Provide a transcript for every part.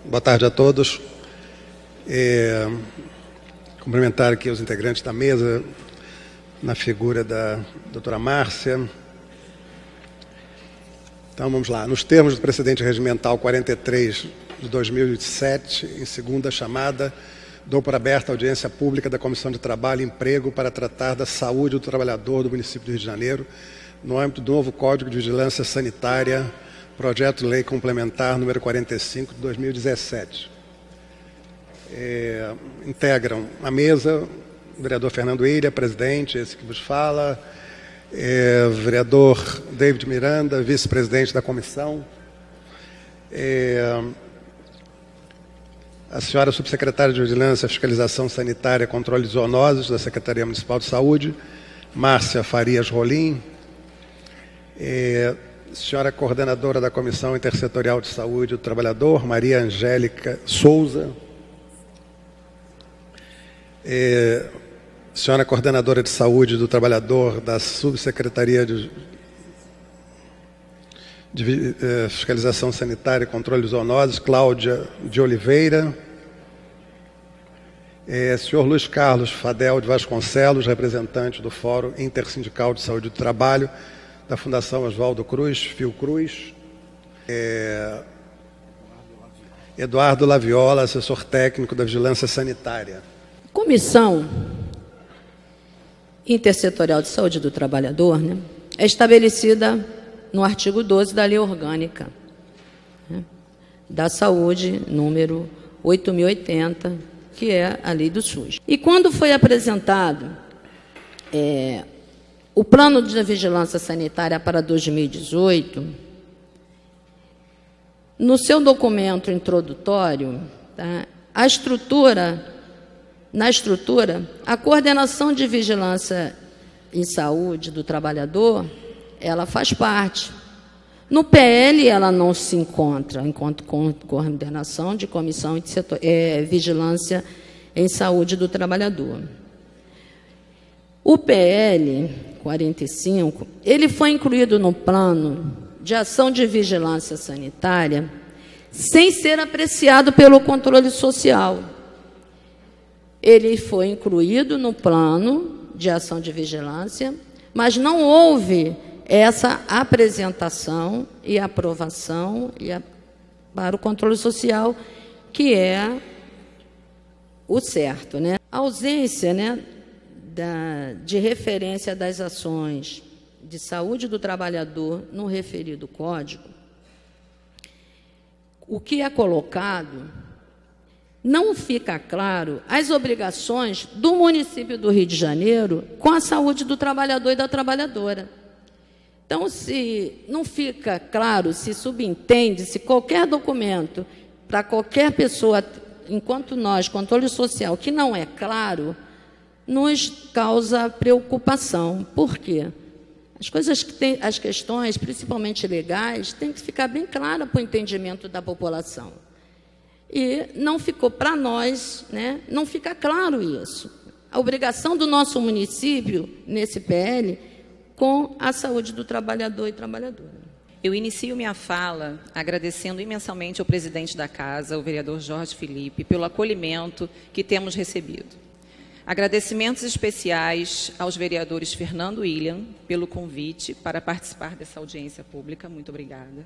Boa tarde a todos. Cumprimentar aqui os integrantes da mesa, na figura da doutora Márcia. Então, vamos lá. Nos termos do precedente regimental 43 de 2007, em segunda chamada, dou por aberta a audiência pública da Comissão de Trabalho e Emprego para tratar da saúde do trabalhador do município do Rio de Janeiro, no âmbito do novo Código de Vigilância Sanitária, projeto de lei complementar número 45 de 2017. Integram a mesa o vereador Fernando Ilha, presidente, esse que vos fala, vereador David Miranda, vice-presidente da comissão, a senhora subsecretária de Vigilância, Fiscalização Sanitária e Controle de Zoonoses da Secretaria Municipal de Saúde, Márcia Farias Rolim, senhora coordenadora da Comissão Intersetorial de Saúde do Trabalhador, Maria Angélica Souza, senhora coordenadora de Saúde do Trabalhador da Subsecretaria de Fiscalização Sanitária e Controle de Zoonoses, Cláudia de Oliveira, senhor Luiz Carlos Fadel de Vasconcelos, representante do Fórum Intersindical de Saúde do Trabalho, da Fundação Oswaldo Cruz, Fiocruz, Eduardo Laviola, assessor técnico da Vigilância Sanitária. Comissão Intersetorial de Saúde do Trabalhador, né, é estabelecida no artigo 12 da Lei Orgânica, né, da Saúde, número 8.080, que é a Lei do SUS. E quando foi apresentado o Plano de Vigilância Sanitária para 2018, no seu documento introdutório, tá, na estrutura, a coordenação de vigilância em saúde do trabalhador, ela faz parte. No PL, ela não se encontra, enquanto coordenação de comissão de vigilância em saúde do trabalhador. O PL 45, ele foi incluído no plano de ação de vigilância sanitária sem ser apreciado pelo controle social. Ele foi incluído no plano de ação de vigilância, mas não houve essa apresentação e aprovação para o controle social, que é o certo, né? A ausência, né, de referência das ações de saúde do trabalhador no referido código, o que é colocado, não fica claro as obrigações do município do Rio de Janeiro com a saúde do trabalhador e da trabalhadora. Então, se não fica claro, se subentende, se qualquer documento para qualquer pessoa, enquanto nós, controle social, que não é claro, nos causa preocupação. Por quê? As questões, principalmente legais, têm que ficar bem claras para o entendimento da população. E não ficou para nós, né, não fica claro isso. A obrigação do nosso município, nesse PL, com a saúde do trabalhador e trabalhadora. Eu inicio minha fala agradecendo imensamente ao presidente da Casa, o vereador Jorge Felipe, pelo acolhimento que temos recebido. Agradecimentos especiais aos vereadores Fernando William, pelo convite para participar dessa audiência pública. Muito obrigada.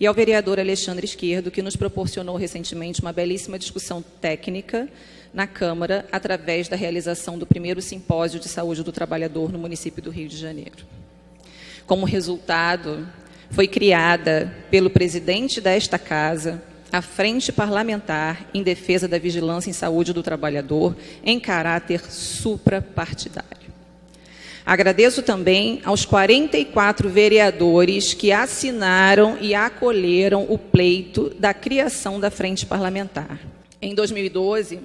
E ao vereador Alexandre Esquerdo, que nos proporcionou recentemente uma belíssima discussão técnica na Câmara, através da realização do primeiro simpósio de saúde do trabalhador no município do Rio de Janeiro. Como resultado, foi criada pelo presidente desta Casa a Frente Parlamentar em Defesa da Vigilância em Saúde do Trabalhador, em caráter suprapartidário. Agradeço também aos 44 vereadores que assinaram e acolheram o pleito da criação da Frente Parlamentar. Em 2012,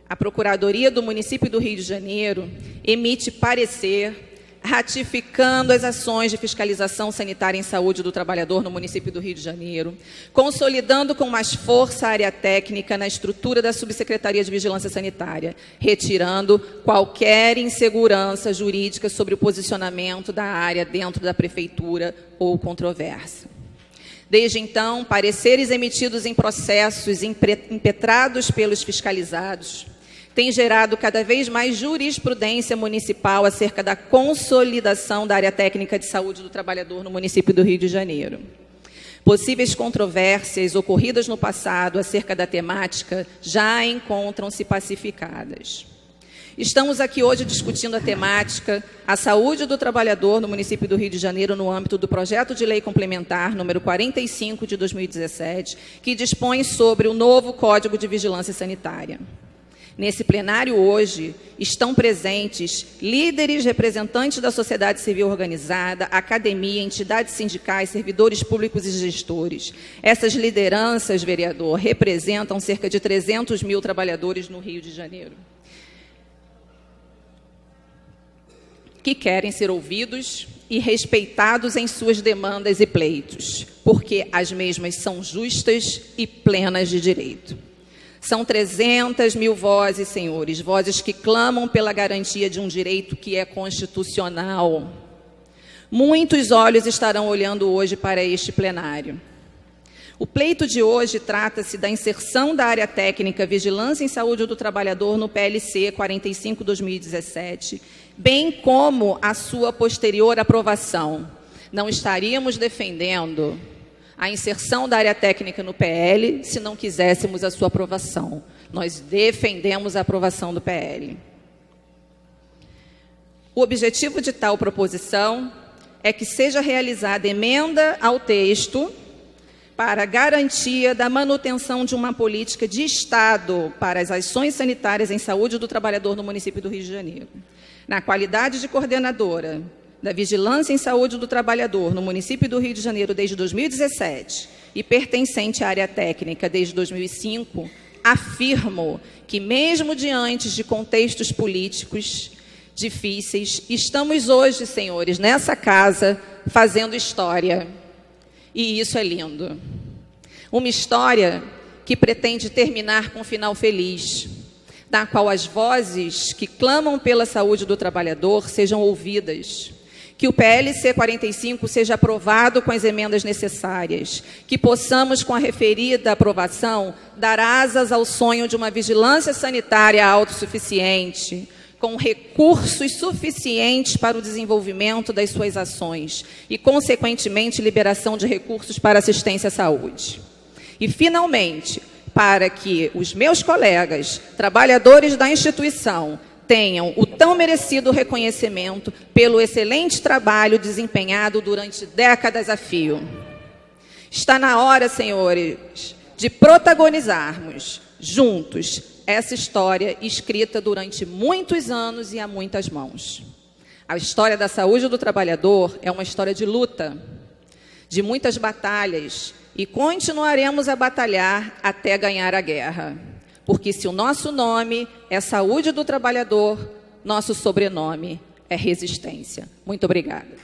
a Procuradoria do Município do Rio de Janeiro emite parecer ratificando as ações de fiscalização sanitária em saúde do trabalhador no município do Rio de Janeiro, consolidando com mais força a área técnica na estrutura da Subsecretaria de Vigilância Sanitária, retirando qualquer insegurança jurídica sobre o posicionamento da área dentro da Prefeitura ou controvérsia. Desde então, pareceres emitidos em processos impetrados pelos fiscalizados têm gerado cada vez mais jurisprudência municipal acerca da consolidação da área técnica de saúde do trabalhador no município do Rio de Janeiro. Possíveis controvérsias ocorridas no passado acerca da temática já encontram-se pacificadas. Estamos aqui hoje discutindo a temática a saúde do trabalhador no município do Rio de Janeiro no âmbito do projeto de lei complementar número 45 de 2017, que dispõe sobre o novo Código de Vigilância Sanitária. Nesse plenário hoje estão presentes líderes, representantes da sociedade civil organizada, academia, entidades sindicais, servidores públicos e gestores. Essas lideranças, vereador, representam cerca de 300 mil trabalhadores no Rio de Janeiro, que querem ser ouvidos e respeitados em suas demandas e pleitos, porque as mesmas são justas e plenas de direito. São 300 mil vozes, senhores, vozes que clamam pela garantia de um direito que é constitucional. Muitos olhos estarão olhando hoje para este plenário. O pleito de hoje trata-se da inserção da área técnica Vigilância em Saúde do Trabalhador no PLC 45/2017, bem como a sua posterior aprovação. Não estaríamos defendendo a inserção da área técnica no PL se não quiséssemos a sua aprovação. Nós defendemos a aprovação do PL. O objetivo de tal proposição é que seja realizada emenda ao texto para garantia da manutenção de uma política de Estado para as ações sanitárias em saúde do trabalhador no município do Rio de Janeiro. Na qualidade de coordenadora da Vigilância em Saúde do Trabalhador no município do Rio de Janeiro desde 2017 e pertencente à área técnica desde 2005, afirmo que, mesmo diante de contextos políticos difíceis, estamos hoje, senhores, nessa casa, fazendo história. E isso é lindo. Uma história que pretende terminar com um final feliz, na qual as vozes que clamam pela saúde do trabalhador sejam ouvidas, que o PLC 45 seja aprovado com as emendas necessárias, que possamos, com a referida aprovação, dar asas ao sonho de uma vigilância sanitária autossuficiente, com recursos suficientes para o desenvolvimento das suas ações e, consequentemente, liberação de recursos para assistência à saúde. E, finalmente, para que os meus colegas, trabalhadores da instituição, tenham o tão merecido reconhecimento pelo excelente trabalho desempenhado durante décadas a fio. Está na hora, senhores, de protagonizarmos juntos essa história escrita durante muitos anos e a muitas mãos. A história da saúde do trabalhador é uma história de luta, de muitas batalhas, e continuaremos a batalhar até ganhar a guerra. Porque se o nosso nome é saúde do trabalhador, nosso sobrenome é resistência. Muito obrigada.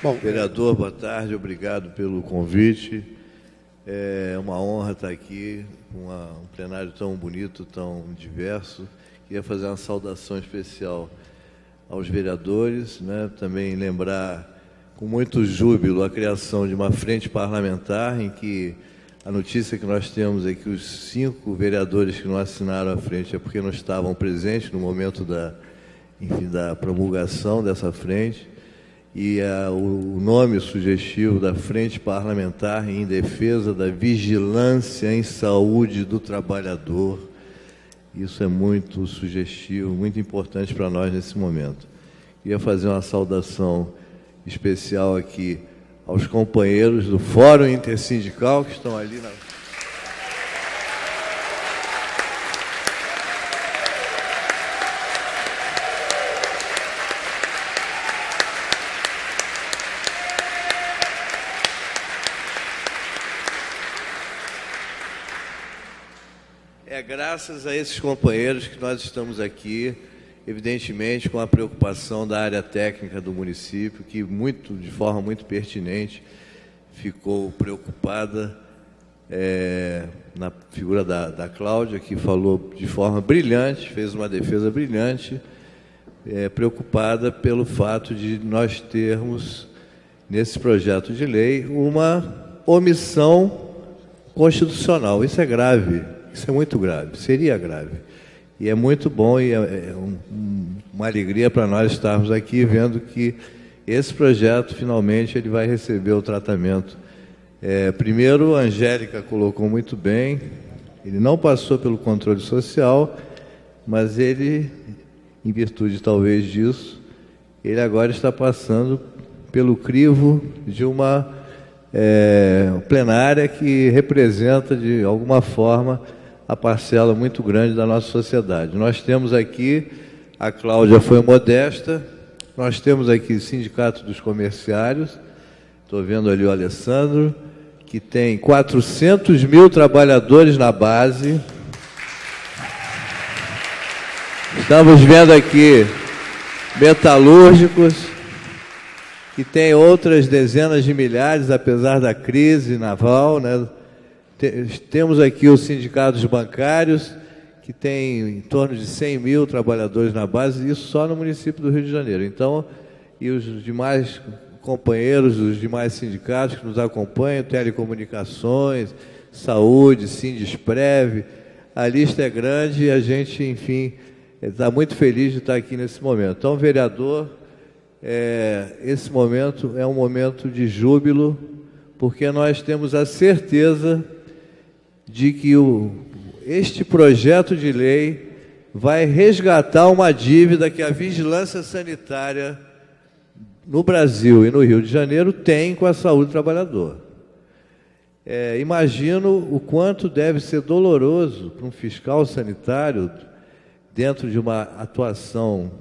Bom, vereador, boa tarde, obrigado pelo convite. É uma honra estar aqui com um plenário tão bonito, tão diverso. Queria fazer uma saudação especial aos vereadores, né? Também lembrar com muito júbilo a criação de uma frente parlamentar, em que a notícia que nós temos é que os 5 vereadores que não assinaram a frente é porque não estavam presentes no momento da promulgação dessa frente. E o nome sugestivo da Frente Parlamentar em Defesa da Vigilância em Saúde do Trabalhador. Isso é muito sugestivo, muito importante para nós nesse momento. Queria fazer uma saudação especial aqui aos companheiros do Fórum Intersindical que estão ali na... É graças a esses companheiros que nós estamos aqui, evidentemente com a preocupação da área técnica do município, que de forma muito pertinente ficou preocupada na figura da Cláudia, que falou de forma brilhante, fez uma defesa brilhante, preocupada pelo fato de nós termos, nesse projeto de lei, uma omissão constitucional. Isso é grave, isso é muito grave, seria grave. E é muito bom e uma alegria para nós estarmos aqui vendo que esse projeto, finalmente, ele vai receber o tratamento. Primeiro, a Angélica colocou muito bem, ele não passou pelo controle social, mas ele, em virtude talvez disso, ele agora está passando pelo crivo de uma plenária que representa, de alguma forma, a parcela muito grande da nossa sociedade. Nós temos aqui, a Cláudia foi modesta, nós temos aqui o Sindicato dos Comerciários, estou vendo ali o Alessandro, que tem 400 mil trabalhadores na base. Estamos vendo aqui metalúrgicos, que tem outras dezenas de milhares, apesar da crise naval, né? Temos aqui os sindicatos bancários, que tem em torno de 100 mil trabalhadores na base, isso só no município do Rio de Janeiro. Então, e os demais companheiros dos demais sindicatos que nos acompanham, telecomunicações, saúde, Sindesprev, a lista é grande e a gente, enfim, está muito feliz de estar aqui nesse momento. Então, vereador, esse momento é um momento de júbilo, porque nós temos a certeza de que este projeto de lei vai resgatar uma dívida que a vigilância sanitária no Brasil e no Rio de Janeiro tem com a saúde do trabalhador. Imagino o quanto deve ser doloroso para um fiscal sanitário, dentro de uma atuação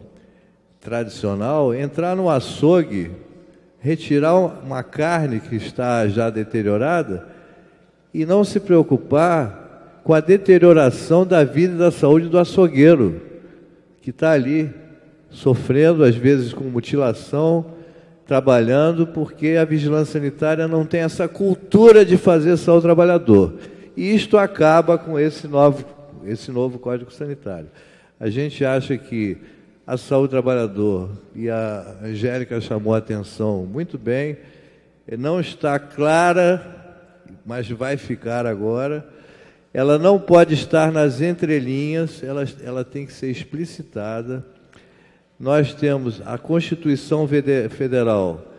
tradicional, entrar no açougue, retirar uma carne que está já deteriorada e não se preocupar com a deterioração da vida e da saúde do açougueiro, que está ali sofrendo, às vezes com mutilação, trabalhando, porque a vigilância sanitária não tem essa cultura de fazer saúde do trabalhador. E isto acaba com esse novo Código Sanitário. A gente acha que a saúde do trabalhador, e a Angélica chamou a atenção muito bem, não está clara, mas vai ficar agora. Ela não pode estar nas entrelinhas, ela tem que ser explicitada. Nós temos a Constituição Federal,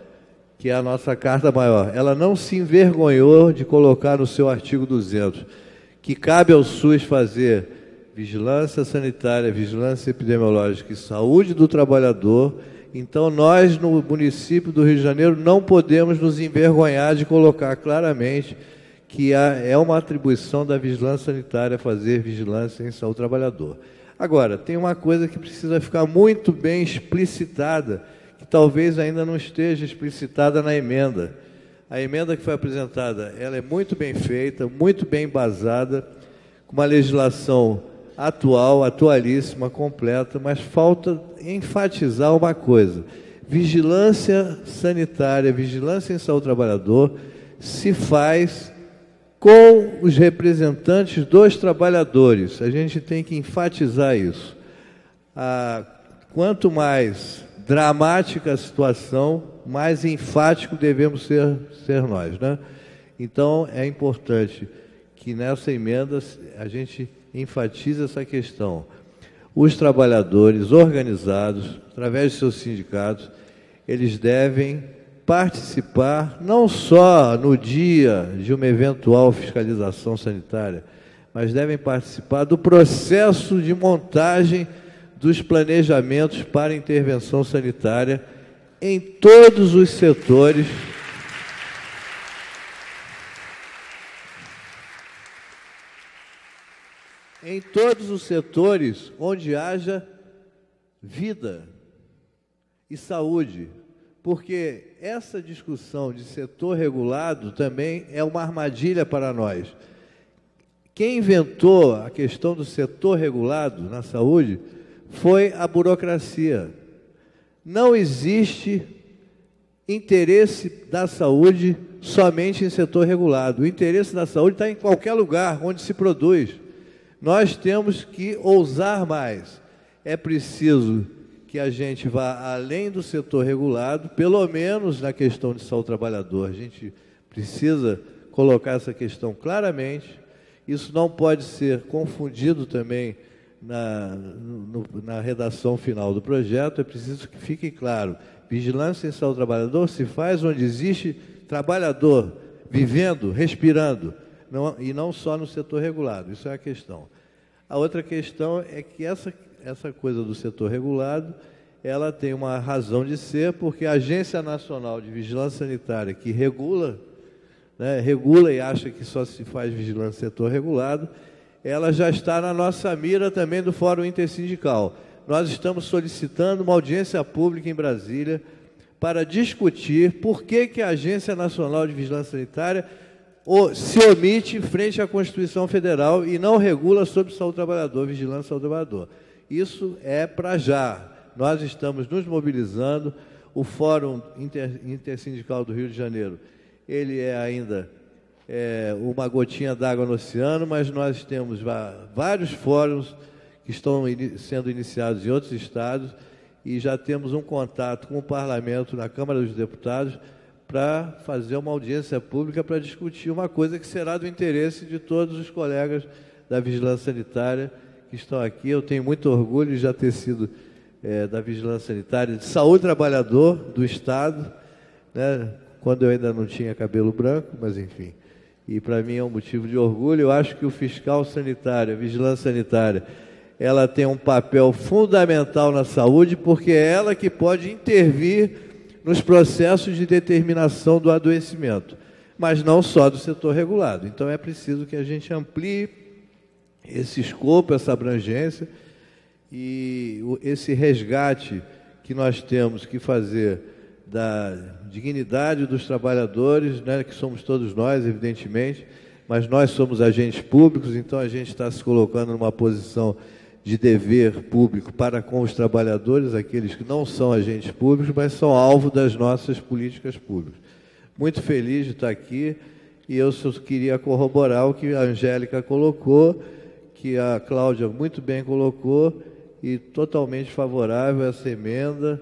que é a nossa Carta Maior. Ela não se envergonhou de colocar no seu artigo 200, que cabe ao SUS fazer vigilância sanitária, vigilância epidemiológica e saúde do trabalhador. Então, nós, no município do Rio de Janeiro, não podemos nos envergonhar de colocar claramente que é uma atribuição da vigilância sanitária fazer vigilância em saúde do trabalhador. Agora, tem uma coisa que precisa ficar muito bem explicitada, que talvez ainda não esteja explicitada na emenda. A emenda que foi apresentada, ela é muito bem feita, muito bem embasada, com uma legislação atual, atualíssima, completa, mas falta enfatizar uma coisa: vigilância sanitária, vigilância em saúde do trabalhador se faz com os representantes dos trabalhadores. A gente tem que enfatizar isso. Quanto mais dramática a situação, mais enfático devemos ser nós, né? Então, é importante que nessa emenda a gente enfatize essa questão. Os trabalhadores organizados, através de seus sindicatos, eles devem participar não só no dia de uma eventual fiscalização sanitária, mas devem participar do processo de montagem dos planejamentos para intervenção sanitária em todos os setores. Em todos os setores onde haja vida e saúde, porque essa discussão de setor regulado também é uma armadilha para nós. Quem inventou a questão do setor regulado na saúde foi a burocracia. Não existe interesse da saúde somente em setor regulado. O interesse da saúde está em qualquer lugar onde se produz. Nós temos que ousar mais. É preciso que a gente vá além do setor regulado, pelo menos na questão de saúde do trabalhador. A gente precisa colocar essa questão claramente. Isso não pode ser confundido também na redação final do projeto. É preciso que fique claro: vigilância em saúde do trabalhador se faz onde existe trabalhador vivendo, respirando, e não só no setor regulado. Isso é a questão. A outra questão é que essa coisa do setor regulado, ela tem uma razão de ser, porque a Agência Nacional de Vigilância Sanitária, que regula e acha que só se faz vigilância no setor regulado, ela já está na nossa mira também do Fórum Intersindical. Nós estamos solicitando uma audiência pública em Brasília para discutir por que a Agência Nacional de Vigilância Sanitária se omite frente à Constituição Federal e não regula sobre saúde do trabalhador, vigilância saúde do trabalhador. Isso é para já. Nós estamos nos mobilizando. O Fórum Intersindical do Rio de Janeiro, ele é ainda uma gotinha d'água no oceano, mas nós temos vários fóruns que estão sendo iniciados em outros estados e já temos um contato com o Parlamento na Câmara dos Deputados para fazer uma audiência pública para discutir uma coisa que será do interesse de todos os colegas da Vigilância Sanitária que estão aqui. Eu tenho muito orgulho de já ter sido da Vigilância Sanitária, de saúde do trabalhador do Estado, né, quando eu ainda não tinha cabelo branco, mas enfim. E para mim é um motivo de orgulho. Eu acho que o fiscal sanitário, a vigilância sanitária, ela tem um papel fundamental na saúde, porque é ela que pode intervir nos processos de determinação do adoecimento, mas não só do setor regulado. Então é preciso que a gente amplie esse escopo, essa abrangência, e esse resgate que nós temos que fazer da dignidade dos trabalhadores, né, que somos todos nós, evidentemente, mas nós somos agentes públicos, então a gente está se colocando numa posição de dever público para com os trabalhadores, aqueles que não são agentes públicos, mas são alvo das nossas políticas públicas. Muito feliz de estar aqui, e eu só queria corroborar o que a Angélica colocou, que a Cláudia muito bem colocou, e totalmente favorável a essa emenda,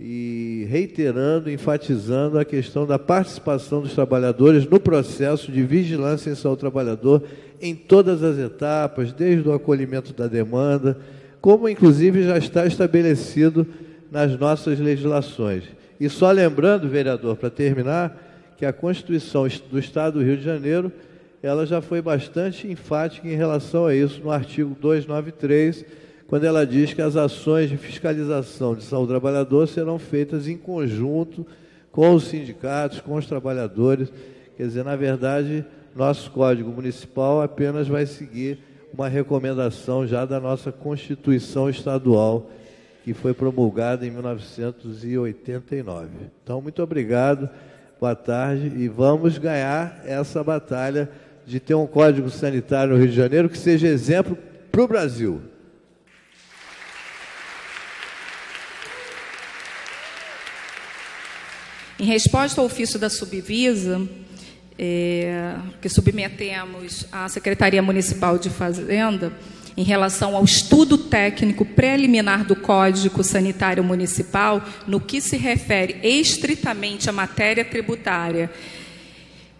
e reiterando, enfatizando a questão da participação dos trabalhadores no processo de vigilância em saúde do trabalhador em todas as etapas, desde o acolhimento da demanda, como inclusive já está estabelecido nas nossas legislações. E só lembrando, vereador, para terminar, que a Constituição do Estado do Rio de Janeiro, ela já foi bastante enfática em relação a isso, no artigo 293, quando ela diz que as ações de fiscalização de saúde do trabalhador serão feitas em conjunto com os sindicatos, com os trabalhadores. Quer dizer, na verdade, nosso Código Municipal apenas vai seguir uma recomendação já da nossa Constituição Estadual, que foi promulgada em 1989. Então, muito obrigado, boa tarde, e vamos ganhar essa batalha de ter um Código Sanitário no Rio de Janeiro que seja exemplo para o Brasil. Em resposta ao ofício da Subvisa, que submetemos à Secretaria Municipal de Fazenda, em relação ao estudo técnico preliminar do Código Sanitário Municipal, no que se refere estritamente à matéria tributária,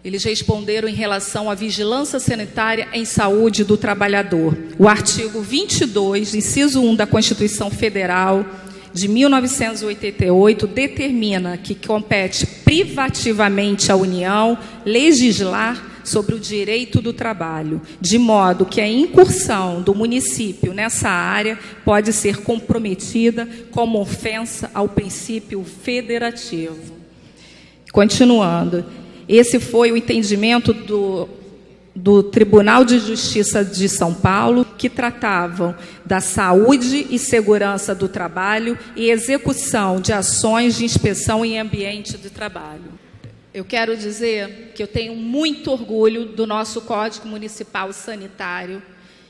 eles responderam em relação à vigilância sanitária em saúde do trabalhador. O artigo 22, inciso 1 da Constituição Federal de 1988 determina que compete privativamente à União legislar sobre o direito do trabalho, de modo que a incursão do município nessa área pode ser comprometida como ofensa ao princípio federativo. Continuando, esse foi o entendimento do Tribunal de Justiça de São Paulo, que tratavam da saúde e segurança do trabalho e execução de ações de inspeção em ambiente de trabalho. Eu quero dizer que eu tenho muito orgulho do nosso Código Municipal Sanitário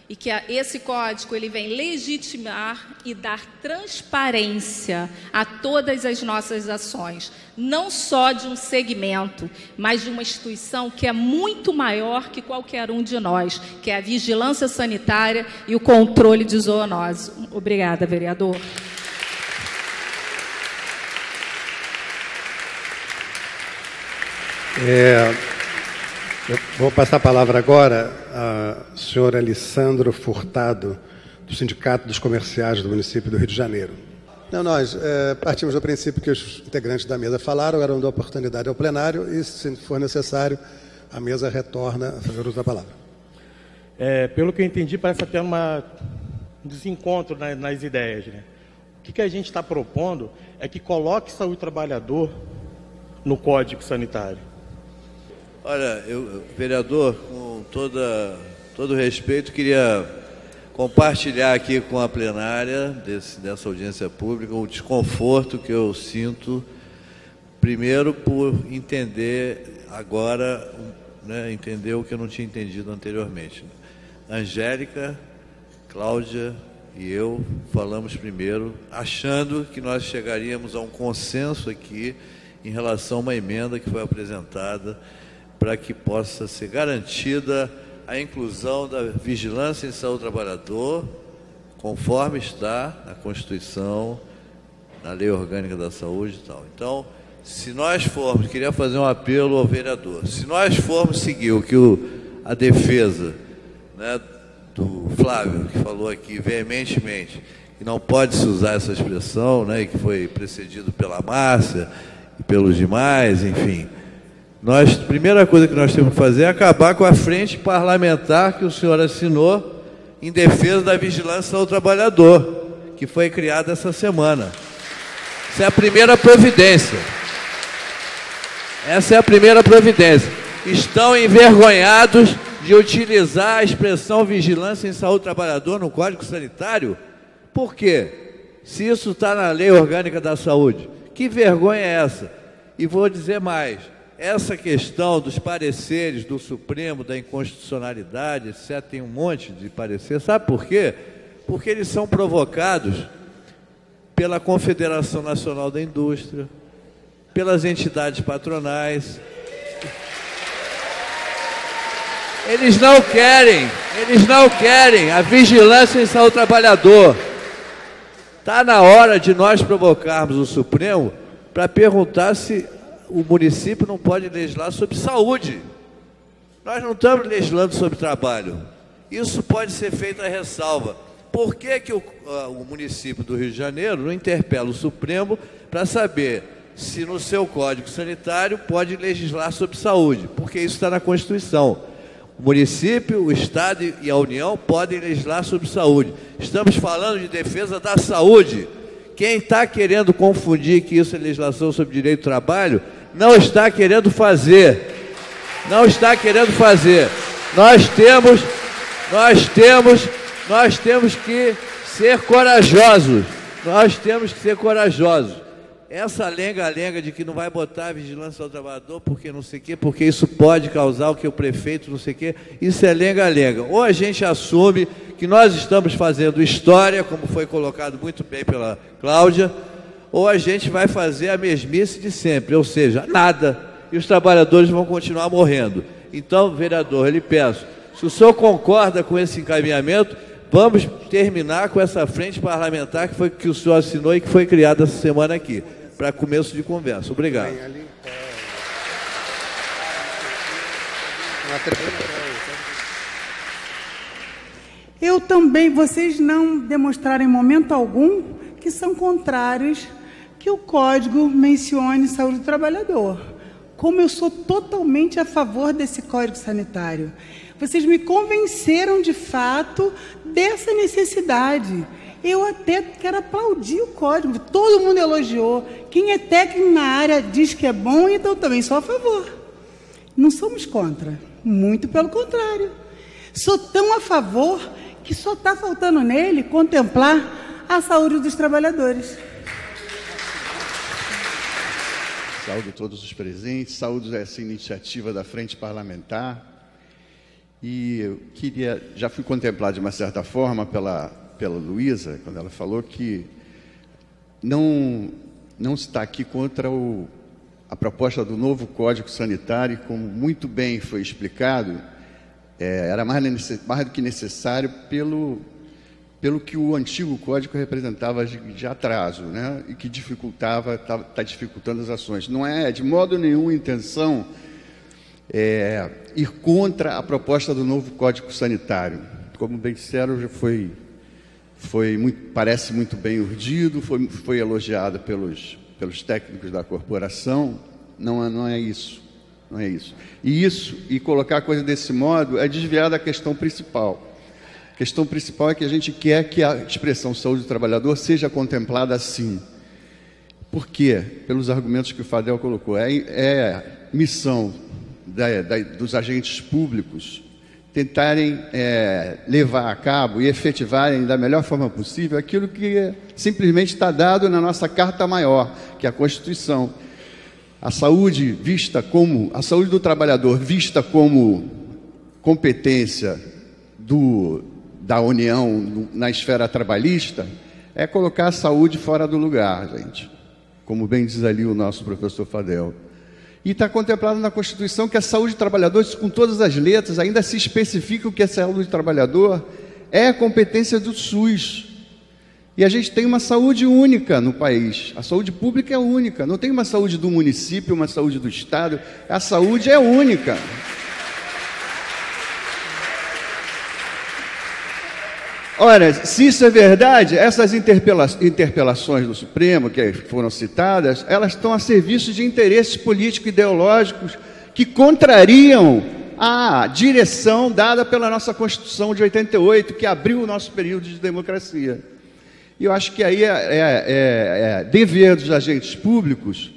e que esse código ele vem legitimar e dar transparência a todas as nossas ações, não só de um segmento, mas de uma instituição que é muito maior que qualquer um de nós, que é a vigilância sanitária e o controle de zoonose. Obrigada, vereador. Eu vou passar a palavra agora ao senhor Alessandro Furtado, do Sindicato dos Comerciais do município do Rio de Janeiro. Não, nós partimos do princípio que os integrantes da mesa falaram, agora vamos dar oportunidade ao plenário e, se for necessário, a mesa retorna a fazer uso da palavra. Pelo que eu entendi, parece até um desencontro nas ideias, né? O que a gente está propondo é que coloque saúde do trabalhador no Código Sanitário. Olha, vereador, com todo respeito, queria compartilhar aqui com a plenária dessa audiência pública o desconforto que eu sinto, primeiro por entender agora, né, entender o que eu não tinha entendido anteriormente. Angélica, Cláudia e eu falamos primeiro, achando que nós chegaríamos a um consenso aqui em relação a uma emenda que foi apresentada para que possa ser garantida a inclusão da vigilância em saúde do trabalhador, conforme está na Constituição, na Lei Orgânica da Saúde e tal. Então, se nós formos, queria fazer um apelo ao vereador, se nós formos seguir o que a defesa, né, do Flávio, que falou aqui veementemente, que não pode se usar essa expressão, né, e que foi precedido pela Márcia e pelos demais, enfim, a primeira coisa que nós temos que fazer é acabar com a frente parlamentar que o senhor assinou em defesa da vigilância ao trabalhador, que foi criada essa semana. Essa é a primeira providência. Essa é a primeira providência. Estão envergonhados de utilizar a expressão vigilância em saúde do trabalhador no Código Sanitário? Por quê? Se isso está na Lei Orgânica da Saúde. Que vergonha é essa? E vou dizer mais. Essa questão dos pareceres do Supremo, da inconstitucionalidade, etc., tem um monte de parecer. Sabe por quê? Porque eles são provocados pela Confederação Nacional da Indústria, pelas entidades patronais. Eles não querem a vigilância em saúde do trabalhador. Está na hora de nós provocarmos o Supremo para perguntar se o município não pode legislar sobre saúde. Nós não estamos legislando sobre trabalho. Isso pode ser feito a ressalva. Por que o município do Rio de Janeiro não interpela o Supremo para saber se no seu Código Sanitário pode legislar sobre saúde? Porque isso está na Constituição. O município, o Estado e a União podem legislar sobre saúde. Estamos falando de defesa da saúde. Quem está querendo confundir que isso é legislação sobre direito do trabalho, não está querendo fazer. Não está querendo fazer. Nós temos que ser corajosos. Nós temos que ser corajosos. Essa lenga-lenga de que não vai botar a vigilância ao trabalhador porque não sei o quê, porque isso pode causar o que o prefeito não sei o quê, isso é lenga-lenga. Ou a gente assume que nós estamos fazendo história, como foi colocado muito bem pela Cláudia, ou a gente vai fazer a mesmice de sempre, ou seja, nada, e os trabalhadores vão continuar morrendo. Então, vereador, eu lhe peço, se o senhor concorda com esse encaminhamento, vamos terminar com essa frente parlamentar que o senhor assinou e que foi criada essa semana aqui, para começo de conversa. Obrigado. Eu também, vocês não demonstraram em momento algum que são contrários que o Código mencione saúde do trabalhador. Como eu sou totalmente a favor desse Código Sanitário. Vocês me convenceram, de fato, dessa necessidade. Eu até quero aplaudir o Código. Todo mundo elogiou. Quem é técnico na área diz que é bom, então também sou a favor. Não somos contra. Muito pelo contrário. Sou tão a favor que só está faltando nele contemplar a saúde dos trabalhadores. Saúdo todos os presentes, saúdo essa iniciativa da Frente Parlamentar. E eu queria, já fui contemplado de uma certa forma pela Luísa, quando ela falou que não está aqui contra a proposta do novo Código Sanitário, como muito bem foi explicado, era mais do que necessário pelo que o antigo Código representava de atraso, né? E que está dificultando as ações. Não é de modo nenhum intenção ir contra a proposta do novo Código Sanitário. Como bem disseram, já parece muito bem urdido, foi elogiado pelos técnicos da corporação. Não é isso. Não é isso. E colocar a coisa desse modo é desviar da questão principal. A questão principal é que a gente quer que a expressão saúde do trabalhador seja contemplada assim. Por quê? Pelos argumentos que o Fadel colocou. É missão dos agentes públicos tentarem levar a cabo e efetivarem da melhor forma possível aquilo que simplesmente está dado na nossa Carta Maior, que é a Constituição. A saúde do trabalhador vista como competência da União na esfera trabalhista é colocar a saúde fora do lugar, gente. Como bem diz ali o nosso professor Fadel. E está contemplado na Constituição que a saúde do trabalhador, com todas as letras, ainda se especifica o que é saúde do trabalhador, é a competência do SUS. E a gente tem uma saúde única no país. A saúde pública é única. Não tem uma saúde do município, uma saúde do Estado. A saúde é única. Ora, se isso é verdade, essas interpelações do Supremo, que foram citadas, elas estão a serviço de interesses político-ideológicos que contrariam a direção dada pela nossa Constituição de 88, que abriu o nosso período de democracia. E eu acho que aí é dever dos agentes públicos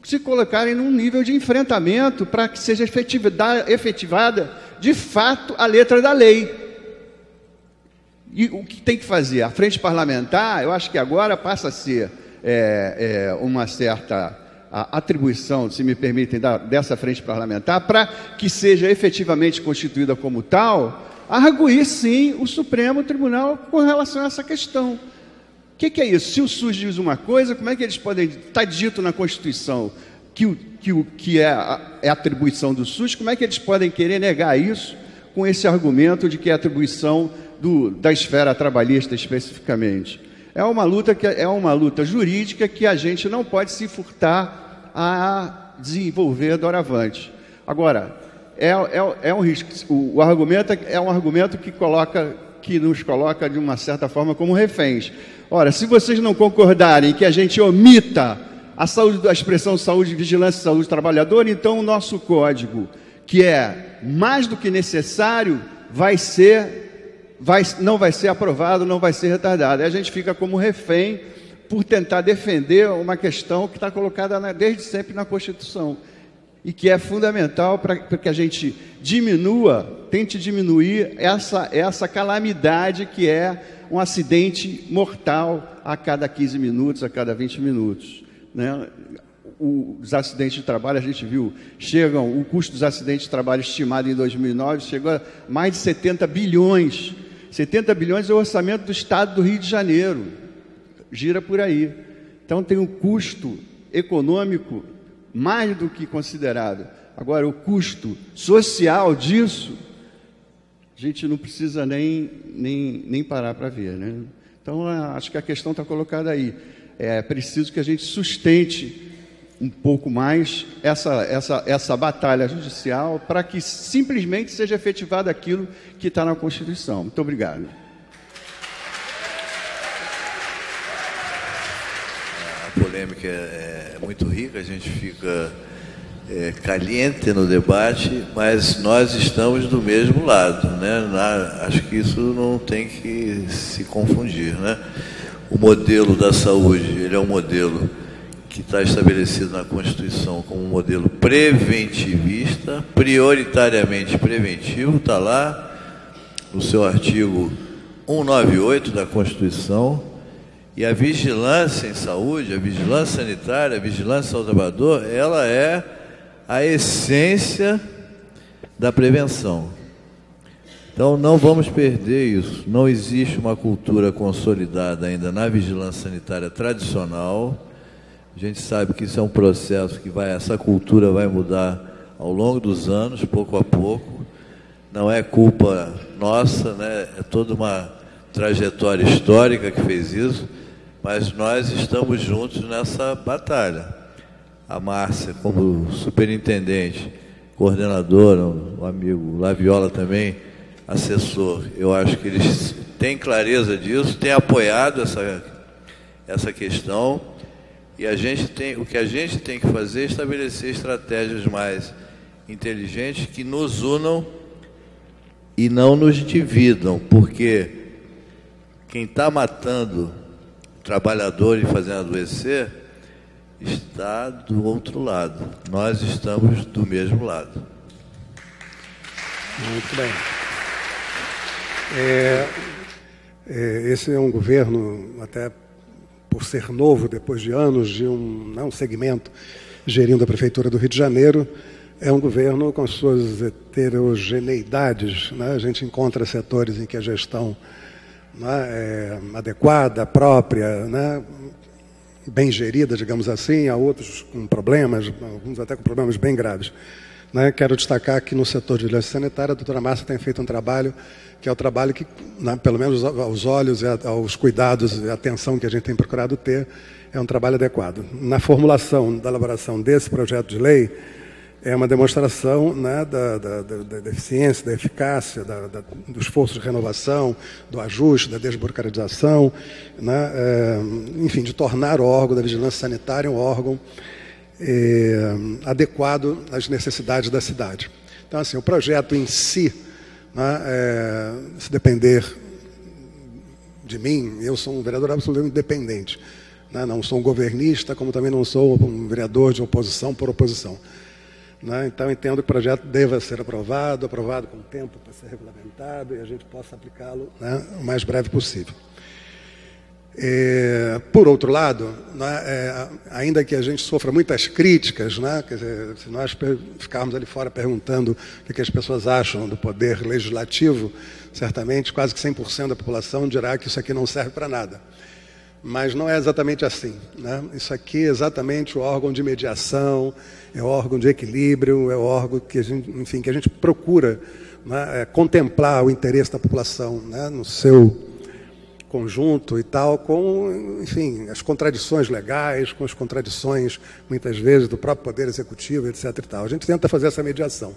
se colocarem num nível de enfrentamento para que seja efetivada, de fato, a letra da lei. E o que tem que fazer? A frente parlamentar, eu acho que agora passa a ser uma certa atribuição, se me permitem, dessa frente parlamentar, para que seja efetivamente constituída como tal, arguir, sim, o Supremo Tribunal com relação a essa questão. O que é isso? Se o SUS diz uma coisa, como é que eles podem... Está dito na Constituição que é atribuição do SUS, como é que eles podem querer negar isso com esse argumento de que é atribuição da esfera trabalhista especificamente? É uma luta jurídica que a gente não pode se furtar a desenvolver doravante. Agora, é um risco. O argumento é um argumento que nos coloca, de uma certa forma, como reféns. Ora, se vocês não concordarem que a gente omita a expressão saúde, vigilância e saúde do trabalhador, então o nosso código, que é mais do que necessário, não vai ser aprovado, não vai ser retardado. E a gente fica como refém por tentar defender uma questão que está colocada desde sempre na Constituição e que é fundamental para que a gente tente diminuir essa calamidade que é um acidente mortal a cada 15 minutos, a cada 20 minutos. Né? Os acidentes de trabalho, a gente viu, o custo dos acidentes de trabalho estimado em 2009 chegou a mais de 70 bilhões. 70 bilhões é o orçamento do Estado do Rio de Janeiro. Gira por aí. Então tem um custo econômico mais do que considerado. Agora, o custo social disso, a gente não precisa nem parar para ver, né? Então, acho que a questão está colocada aí. É preciso que a gente sustente um pouco mais essa batalha judicial para que simplesmente seja efetivado aquilo que está na Constituição. Muito obrigado. A polêmica é muito rica, a gente fica caliente no debate, mas nós estamos do mesmo lado, né? Acho que isso não tem que se confundir, né? O modelo da saúde, ele é um modelo que está estabelecido na Constituição como um modelo preventivista, prioritariamente preventivo, está lá no seu artigo 198 da Constituição. E a vigilância em saúde, a vigilância sanitária, a vigilância ao trabalhador, ela é a essência da prevenção. Então, não vamos perder isso. Não existe uma cultura consolidada ainda na vigilância sanitária tradicional. A gente sabe que isso é um processo que essa cultura vai mudar ao longo dos anos, pouco a pouco. Não é culpa nossa, né? É toda uma trajetória histórica que fez isso, mas nós estamos juntos nessa batalha. A Márcia, como superintendente, coordenadora, o amigo Laviola também, assessor, eu acho que eles têm clareza disso, têm apoiado essa questão, e o que a gente tem que fazer é estabelecer estratégias mais inteligentes que nos unam e não nos dividam, porque quem está matando o trabalhador e fazendo adoecer está do outro lado. Nós estamos do mesmo lado. Muito bem. Esse é um governo, até por ser novo, depois de anos de um segmento gerindo a Prefeitura do Rio de Janeiro, é um governo com suas heterogeneidades, né? A gente encontra setores em que a gestão, né, é adequada, própria, né, bem gerida, digamos assim, há outros com problemas, alguns até com problemas bem graves. Né? Quero destacar que no setor de vigilância sanitária a doutora Márcia tem feito um trabalho que é o trabalho que, né, pelo menos aos olhos, aos cuidados e atenção que a gente tem procurado ter, é um trabalho adequado. Na formulação, da elaboração desse projeto de lei, é uma demonstração, né, da eficiência, da eficácia, do esforço de renovação, do ajuste, da desburocratização, né, enfim, de tornar o órgão da vigilância sanitária um órgão adequado às necessidades da cidade. Então, assim, o projeto em si, né, se depender de mim, eu sou um vereador absolutamente independente, né, não sou um governista, como também não sou um vereador de oposição por oposição. Né? Então, entendo que o projeto deva ser aprovado com tempo para ser regulamentado e a gente possa aplicá-lo, né, o mais breve possível. Por outro lado, né, ainda que a gente sofra muitas críticas, né, quer dizer, se nós ficarmos ali fora perguntando o que as pessoas acham do poder legislativo, certamente quase que 100% da população dirá que isso aqui não serve para nada. Mas não é exatamente assim, né? Isso aqui é exatamente o órgão de mediação, é o órgão de equilíbrio, é o órgão que a gente, enfim, que a gente procura, né, contemplar o interesse da população, né, no seu conjunto e tal, com, enfim, as contradições legais, com as contradições, muitas vezes, do próprio Poder Executivo, etc. e tal. A gente tenta fazer essa mediação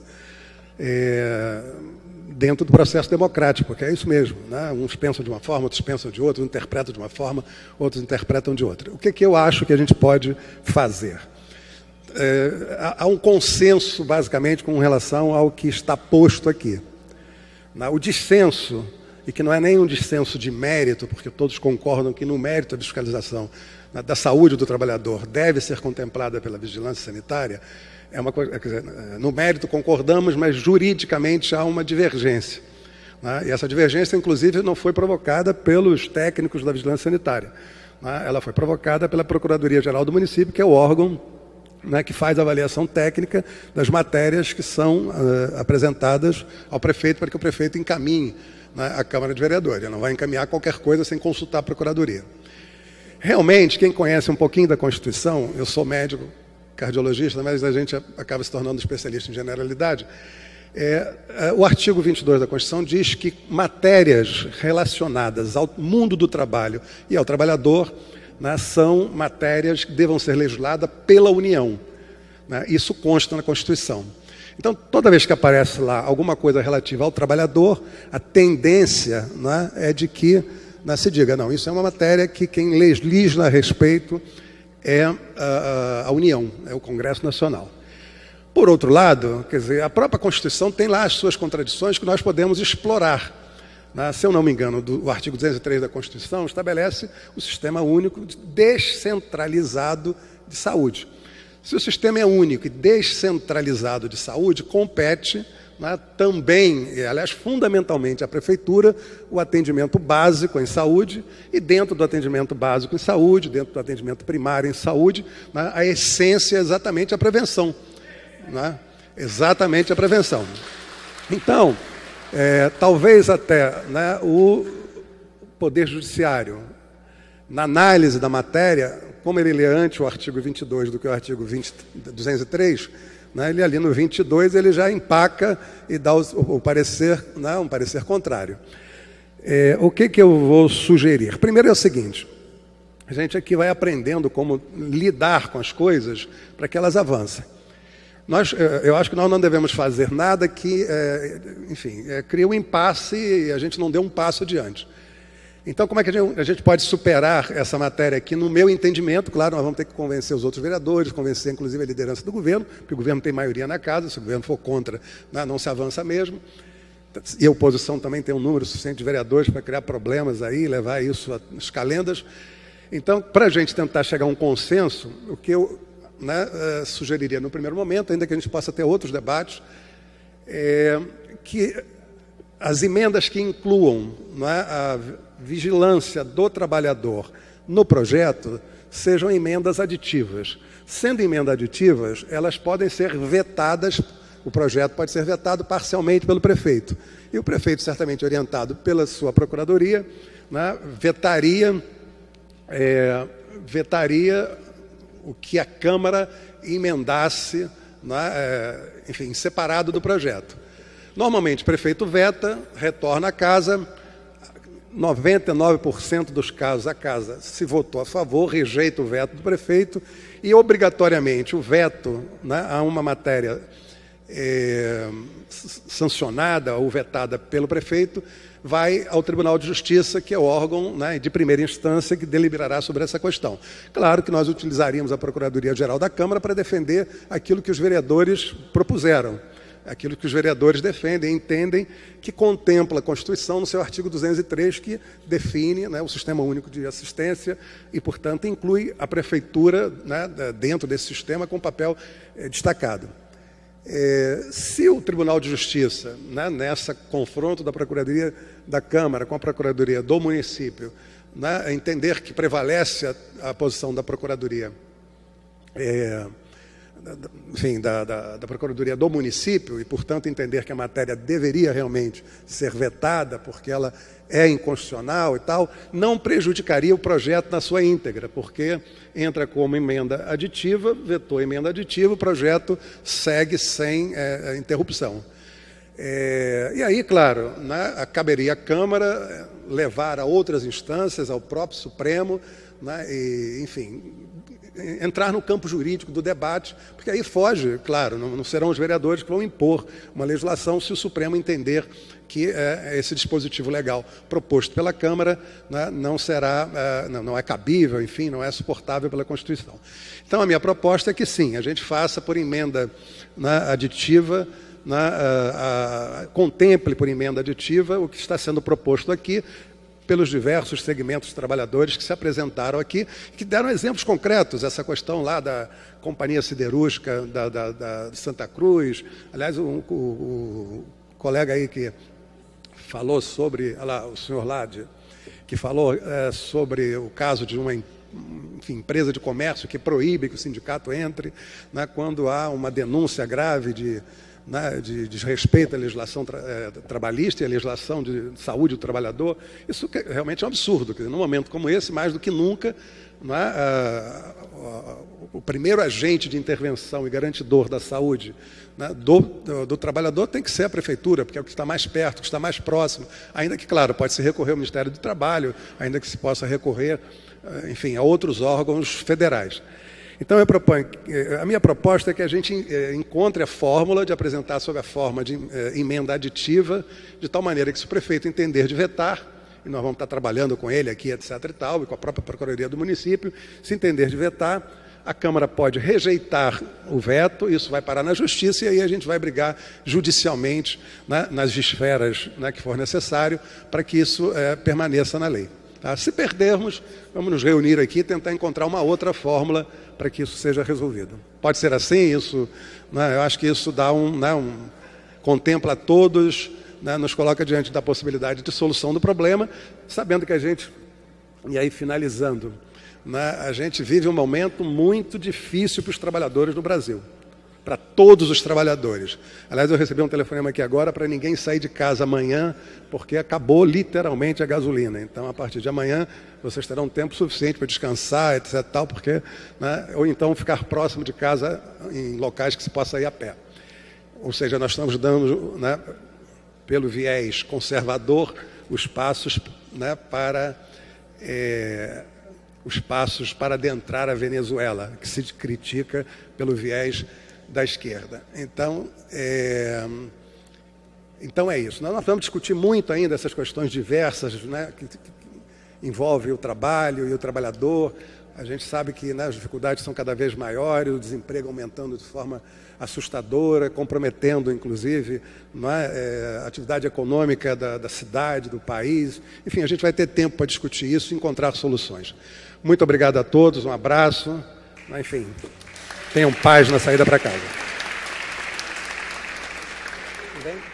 dentro do processo democrático, porque é isso mesmo, né? Uns pensam de uma forma, outros pensam de outra, uns interpretam de uma forma, outros interpretam de outra. O que eu acho que a gente pode fazer? Há um consenso, basicamente, com relação ao que está posto aqui. O dissenso, e que não é nem um dissenso de mérito, porque todos concordam que no mérito da fiscalização da saúde do trabalhador deve ser contemplada pela vigilância sanitária, é uma coisa, quer dizer, no mérito concordamos, mas juridicamente há uma divergência. Né? E essa divergência, inclusive, não foi provocada pelos técnicos da vigilância sanitária. Né? Ela foi provocada pela Procuradoria-Geral do município, que é o órgão, né, que faz a avaliação técnica das matérias que são apresentadas ao prefeito para que o prefeito encaminhe, né, à Câmara de Vereadores. Ele não vai encaminhar qualquer coisa sem consultar a Procuradoria. Realmente, quem conhece um pouquinho da Constituição, eu sou médico, cardiologista, mas a gente acaba se tornando especialista em generalidade. O artigo 22 da Constituição diz que matérias relacionadas ao mundo do trabalho e ao trabalhador, né, são matérias que devam ser legisladas pela União. Né? Isso consta na Constituição. Então, toda vez que aparece lá alguma coisa relativa ao trabalhador, a tendência, né, é de que, né, se diga, não, isso é uma matéria que quem legisla a respeito é a União, é o Congresso Nacional. Por outro lado, quer dizer, a própria Constituição tem lá as suas contradições que nós podemos explorar. Né? Se eu não me engano, o artigo 203 da Constituição estabelece o sistema único descentralizado de saúde. Se o sistema é único e descentralizado de saúde, compete, né, também, e, aliás, fundamentalmente à Prefeitura, o atendimento básico em saúde, e dentro do atendimento básico em saúde, dentro do atendimento primário em saúde, né, a essência é exatamente a prevenção. Né? Exatamente a prevenção. Então, Talvez até, né, o Poder Judiciário, na análise da matéria, como ele lê antes o artigo 22 do que o artigo 203, né, ele ali no 22 ele já empaca e dá o parecer, né, um parecer contrário. O que eu vou sugerir? Primeiro é o seguinte: a gente aqui vai aprendendo como lidar com as coisas para que elas avancem. Eu acho que nós não devemos fazer nada que, crie um impasse e a gente não dê um passo adiante. Então, como é que a gente pode superar essa matéria aqui, no meu entendimento? Claro, nós vamos ter que convencer os outros vereadores, convencer inclusive a liderança do governo, porque o governo tem maioria na casa, se o governo for contra, né, não se avança mesmo. E a oposição também tem um número suficiente de vereadores para criar problemas aí, levar isso às calendas. Então, para a gente tentar chegar a um consenso, o que eu sugeriria no primeiro momento, ainda que a gente possa ter outros debates, que as emendas que incluam, a vigilância do trabalhador no projeto sejam emendas aditivas. Sendo emendas aditivas, elas podem ser vetadas, o projeto pode ser vetado parcialmente pelo prefeito. E o prefeito, certamente orientado pela sua procuradoria, vetaria o que a Câmara emendasse, separado do projeto. Normalmente o prefeito veta, retorna à casa, 99% dos casos a casa se votou a favor, rejeita o veto do prefeito e obrigatoriamente o veto a uma matéria sancionada ou vetada pelo prefeito vai ao Tribunal de Justiça, que é o órgão de primeira instância que deliberará sobre essa questão. Claro que nós utilizaríamos a Procuradoria-Geral da Câmara para defender aquilo que os vereadores propuseram, aquilo que os vereadores defendem e entendem que contempla a Constituição no seu artigo 203, que define o Sistema Único de Assistência e, portanto, inclui a Prefeitura dentro desse sistema com papel destacado. Se o Tribunal de Justiça, nessa confronto da Procuradoria da Câmara com a Procuradoria do município, entender que prevalece a posição da Procuradoria, da Procuradoria do município e, portanto, entender que a matéria deveria realmente ser vetada porque ela é inconstitucional e tal, não prejudicaria o projeto na sua íntegra, porque entra como emenda aditiva, vetou emenda aditiva, o projeto segue sem interrupção. E aí, claro, caberia à Câmara levar a outras instâncias, ao próprio Supremo, e, enfim, entrar no campo jurídico do debate, porque aí foge, claro, não serão os vereadores que vão impor uma legislação se o Supremo entender que esse dispositivo legal proposto pela Câmara não é cabível, enfim, não é suportável pela Constituição. Então, a minha proposta é que sim, a gente faça por emenda aditiva, contemple por emenda aditiva o que está sendo proposto aqui, pelos diversos segmentos de trabalhadores que se apresentaram aqui, que deram exemplos concretos, essa questão lá da Companhia Siderúrgica de Santa Cruz. Aliás, o colega aí que falou sobre, o senhor Lade, que falou sobre o caso de uma empresa de comércio que proíbe que o sindicato entre, quando há uma denúncia grave de desrespeito à legislação trabalhista e à legislação de saúde do trabalhador. Isso realmente é um absurdo. Quer dizer, num momento como esse, mais do que nunca, o primeiro agente de intervenção e garantidor da saúde do trabalhador tem que ser a Prefeitura, porque é o que está mais perto, o que está mais próximo, ainda que, claro, pode-se recorrer ao Ministério do Trabalho, ainda que se possa recorrer, enfim, a outros órgãos federais. Então, a minha proposta é que a gente encontre a fórmula de apresentar sob a forma de emenda aditiva, de tal maneira que, se o prefeito entender de vetar, e nós vamos estar trabalhando com ele aqui, etc. e tal, e com a própria Procuradoria do município, se entender de vetar, a Câmara pode rejeitar o veto, isso vai parar na Justiça, e aí a gente vai brigar judicialmente nas esferas que for necessário, para que isso permaneça na lei. Tá? Se perdermos, vamos nos reunir aqui e tentar encontrar uma outra fórmula para que isso seja resolvido. Pode ser assim, isso, eu acho que isso dá contempla todos, nos coloca diante da possibilidade de solução do problema, sabendo que a gente, e aí finalizando, a gente vive um momento muito difícil para os trabalhadores no Brasil. para todos os trabalhadores. Aliás, eu recebi um telefonema aqui agora para ninguém sair de casa amanhã, porque acabou literalmente a gasolina. Então, a partir de amanhã, vocês terão tempo suficiente para descansar, etc. Tal, porque, né, ou então ficar próximo de casa em locais que se possa ir a pé. Ou seja, nós estamos dando, né, pelo viés conservador, os passos, né, para adentrar a Venezuela, que se critica pelo viés da esquerda. Então é isso. Nós vamos discutir muito ainda essas questões diversas, né, que envolvem o trabalho e o trabalhador. A gente sabe que, né, as dificuldades são cada vez maiores, o desemprego aumentando de forma assustadora, comprometendo, inclusive, não é, a atividade econômica da cidade, do país. Enfim, a gente vai ter tempo para discutir isso e encontrar soluções. Muito obrigado a todos, um abraço. Enfim, tenham paz na saída para casa. Bem?